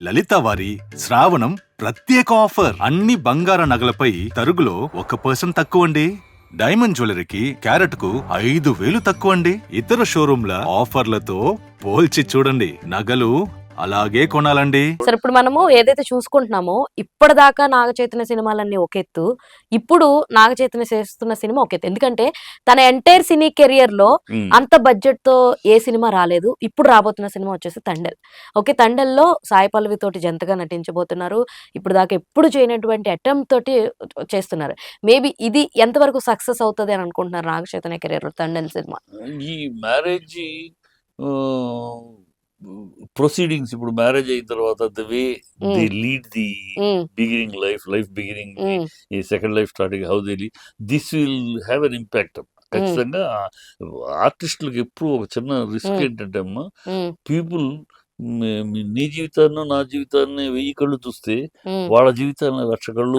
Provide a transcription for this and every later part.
లలిత వారి శ్రావణం ప్రత్యేక ఆఫర్. అన్ని బంగార నగలపై తరుగులో 1% తక్కువండి. డైమండ్ జ్యువెలరీకి క్యారెట్ కు 5,000 తక్కువండి. ఇతర షోరూంల ఆఫర్లతో పోల్చి చూడండి. నగలు అలాగే కొనాలండి. సరే, ఇప్పుడు మనము ఏదైతే చూసుకుంటున్నామో ఇప్పటిదాకా నాగ చైతన్య సినిమాలన్నీ ఒక ఎత్తు, ఇప్పుడు నాగ చైతన్య చేస్తున్న సినిమా ఒక ఎత్తు. ఎందుకంటే తన ఎంటైర్ సినీ కెరియర్ లో అంత బడ్జెట్ తో ఏ సినిమా రాలేదు. ఇప్పుడు రాబోతున్న సినిమా వచ్చేసి తండెల్. ఓకే, తండెల్లో సాయి పల్లవి తోటి జంటగా నటించబోతున్నారు. ఇప్పుడు దాకా ఎప్పుడు చేయనటువంటి అటెంప్ట్ తోటి చేస్తున్నారు. మేబీ ఇది ఎంతవరకు సక్సెస్ అవుతుంది అని అనుకుంటున్నారు నాగ చైతన్య కెరియర్ లో తండెల్ సినిమా? ఈ మ్యారేజ్ ప్రొసీడింగ్స్, ఇప్పుడు మ్యారేజ్ అయిన తర్వాత the way they lead the beginning life beginning, ఈ second life starting, how they lead, this will have an impact. ఖచ్చితంగా ఆర్టిస్టులకు ఎప్పుడు ఒక చిన్న రిస్క్ ఏంటంటే అమ్మా, పీపుల్ నీ జీవితాన్ని నా జీవితాన్ని 1000 కళ్ళు చూస్తే వాళ్ళ జీవితాన్ని 1,00,000 కళ్ళు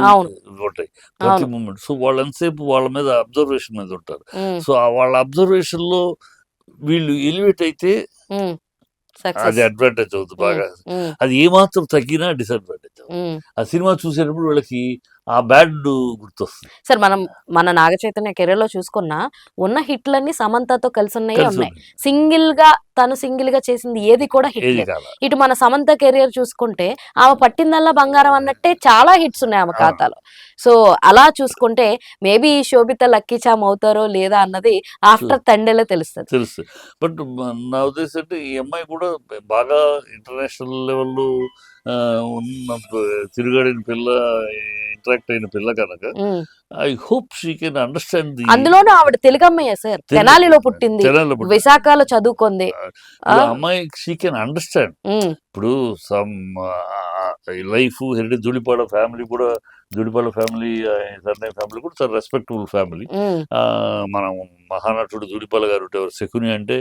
ఉంటాయి ప్రతి మూమెంట్. సో వాళ్ళు ఎంతసేపు వాళ్ళ మీద అబ్జర్వేషన్ మీద ఉంటారు. సో వాళ్ళ అబ్జర్వేషన్ లో వీళ్ళు ఎలివేట్ అయితే అది అడ్వాంటేజ్ అవుతుంది బాగా. అది ఏమాత్రం తగ్గినా డిసడ్వాంటేజ్ అవుతుంది. ఆ సినిమా చూసేటప్పుడు వీళ్ళకి ఆ బ్యాడ్ గుర్తొస్తుంది. సార్, మన నాగ చైతన్య కెరీర్ లో చూసుకున్నా ఉన్న హిట్లన్నీ సమంతతో కలిసి ఉన్నాయి. తను సింగిల్ గా చేసింది ఏది కూడా హిట్. ఇటు మన సమంత కెరియర్ చూసుకుంటే ఆమె పట్టిందల్లా బంగారం అన్నట్టే చాలా హిట్స్ ఉన్నాయి ఆమె ఖాతాలో. సో అలా చూసుకుంటే మేబీ శోభిత లక్కీ చామ్ అవుతారో లేదా అన్నది ఆఫ్టర్ తండేలే తెలుస్తుంది. బట్ నా ఉద్దేశం అంటే ఈ అమ్మాయి కూడా బాగా ఇంటర్నేషనల్ లెవెల్లో ఉన్న తిరుగాడిన పిల్ల, ఇంటరాక్ట్ అయిన పిల్ల కనుక I hope she can understand. అందులోనూ ఆవిడ తెలుగు అమ్మాయి సార్, తెనాలిలో పుట్టింది, విశాఖలో చదువుకుంది. అమ్మాయి షీ కెన్ అండర్స్టాండ్. ఇప్పుడు some life heritage Dhulipala family కూడా, ధూళిపాడ ఫ్యామిలీ, సర్నే ఫ్యామిలీ కూడా చాలా రెస్పెక్టబుల్ ఫ్యామిలీ. మనం మహానటుడు ధూళిపాల గారు ఉండేవారు. శకుని అంటే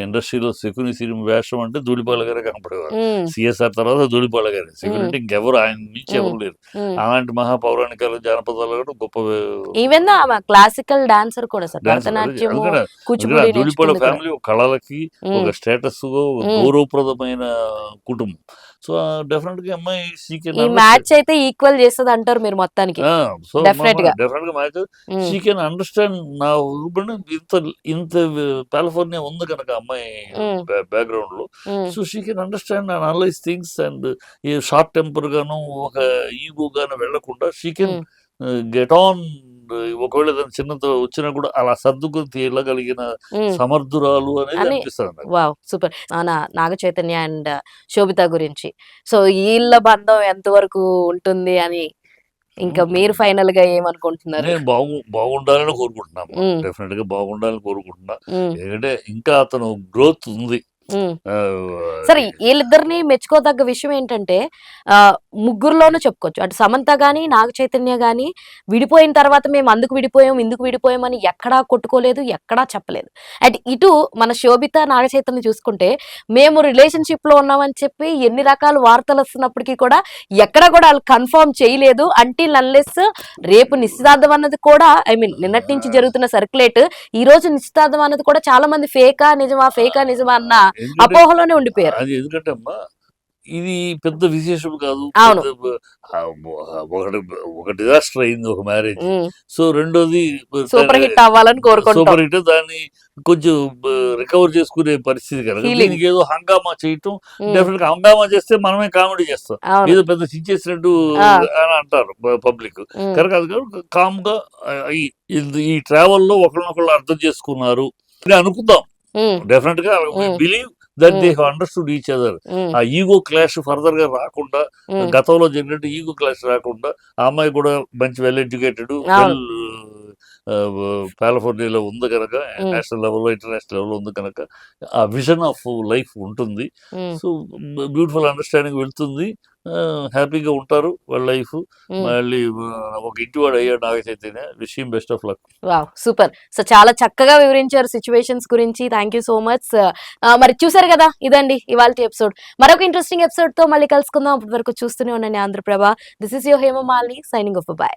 ఇండస్ట్రీలో శకుని సినిమా వేషం అంటే ధూళిపాల గారే కనపడేవారు. సిఎస్ఆర్ తర్వాత ధూళిపాల గారే శకుని అంటే ఇంకెవరు ఆయన నుంచి ఎవరు లేరు. అలాంటి మహాపౌరాణికాలు, జానపదాలు కూడా గొప్ప. ఈవెన్ క్లాసికల్ డాన్సర్ కూడా సార్, ధూళిపాల ఫ్యామిలీ కళలకి ఒక స్టేటస్, గౌరవప్రదమైన కుటుంబం. సో డెఫినెట్ గా అమ్మాయి ఈ మ్యాచ్ అయితే ఈక్వల్ చేస్తుంది అంటారు మీరు మొత్తానికి? సో డెఫినెట్ గా మ్యాచ్ షీ కెన్ అండర్స్టాండ్. నా ఇంత కాలిఫోర్నియా ఉంది కనుక అమ్మాయి బ్యాక్గ్రౌండ్ లో, so she can understand and analyse things. And ఈ షార్ట్ టెంపర్ గాను ఒక ఈగో గాను వెళ్లకుండా షీ కెన్ గెట్ ఆన్. ఒకవేళ చిన్నతో వచ్చినా కూడా అలా సర్దుకుని తీయగలిగిన సమర్థురాలు అనేది అనిపిస్తుంది. సూపర్. నాగ చైతన్య అండ్ శోభిత గురించి, సో వీళ్ళ బంధం ఎంత వరకు ఉంటుంది అని ఇంకా మీరు ఫైనల్ గా ఏమనుకుంటున్నారు? నేను బాగుండాలని కోరుకుంటున్నాను. డెఫినెట్ గా బాగుండాలని కోరుకుంటున్నా. ఎందుకంటే ఇంకా అతను గ్రోత్ ఉంది. సరే, వీళ్ళిద్దరిని మెచ్చుకోదగ్గ విషయం ఏంటంటే ముగ్గురులోనూ చెప్పుకోవచ్చు, అటు సమంత గాని నాగ చైతన్య గాని విడిపోయిన తర్వాత మేము అందుకు విడిపోయాం ఇందుకు విడిపోయామని ఎక్కడా కొట్టుకోలేదు, ఎక్కడా చెప్పలేదు. అండ్ ఇటు మన శోభిత నాగ చైతన్య చూసుకుంటే మేము రిలేషన్షిప్ లో ఉన్నామని చెప్పి ఎన్ని రకాల వార్తలు వస్తున్నప్పటికీ కూడా ఎక్కడా కూడా వాళ్ళు కన్ఫర్మ్ చేయలేదు. అంటిల్ అన్లెస్ రేపు నిశ్చితార్థం అన్నది కూడా, ఐ మీన్ నిన్నటి నుంచి జరుగుతున్న సర్క్యులేట్, ఈ రోజు నిశ్చితార్థం అన్నది కూడా చాలా మంది ఫేకా నిజమా అన్న అపోహలోనే ఉండిపోయారు. అది ఎందుకంటే అమ్మా ఇది పెద్ద విశేషం కాదు. ఒక డిజాస్టర్ అయింది ఒక మ్యారేజ్. సో రెండోది సూపర్ హిట్ అవ్వాలని కోరుకుంటాం. సూపర్ హిట్, దాన్ని కొంచెం రికవర్ చేసుకునే పరిస్థితి కదా. దీనికి ఏదో హంగామా చేయటం, డెఫినెట్ గా హంగామా చేస్తే మనమే కామెడీ చేస్తాం, ఏదో పెద్ద చించేసినట్టు అని అంటారు పబ్లిక్. కనుక అది కామ్ గా ఈ ట్రావెల్ లో ఒకరినొకళ్ళు అర్థం చేసుకున్నారు అని అనుకుందాం. డెఫినెట్ గా believe that they have understood each other. ఆ ఈగో క్లాష్ ఫర్దర్ గా రాకుండా, గతంలో జరిగినట్టు ఈగో క్లాష్ రాకుండా, ఆ అమ్మాయి కూడా మంచి వెల్ ఎడ్యుకేటెడ్, కాలిఫోర్నియాలో ఉంది కనుక, నేషనల్ లెవెల్లో ఇంటర్నేషనల్ లెవెల్లో ఉంది కనుక ఆ విజన్ ఆఫ్ లైఫ్ ఉంటుంది. సో బ్యూటిఫుల్ అండర్స్టాండింగ్ వెళ్తుంది, హ్యాపీగా ఉంటారు వాళ్ళ లైఫ్. మళ్ళీ ఒక ఇంటివాడు అయ్యాడు నాగ చైతన్య. విషయం best of luck. Super. So చాలా చక్కగా వివరించారు సిచ్యువేషన్స్ గురించి. Thank you so much. మరి చూసారు కదా, ఇదండి ఇవాళ ఎపిసోడ్. మరొక ఇంట్రెస్టింగ్ ఎపిసోడ్ తో మళ్ళీ కలుసుకుందాం. అప్పటి వరకు చూస్తూనే ఉండండి Andhra Prabha. This is your Hemamalini signing off. By.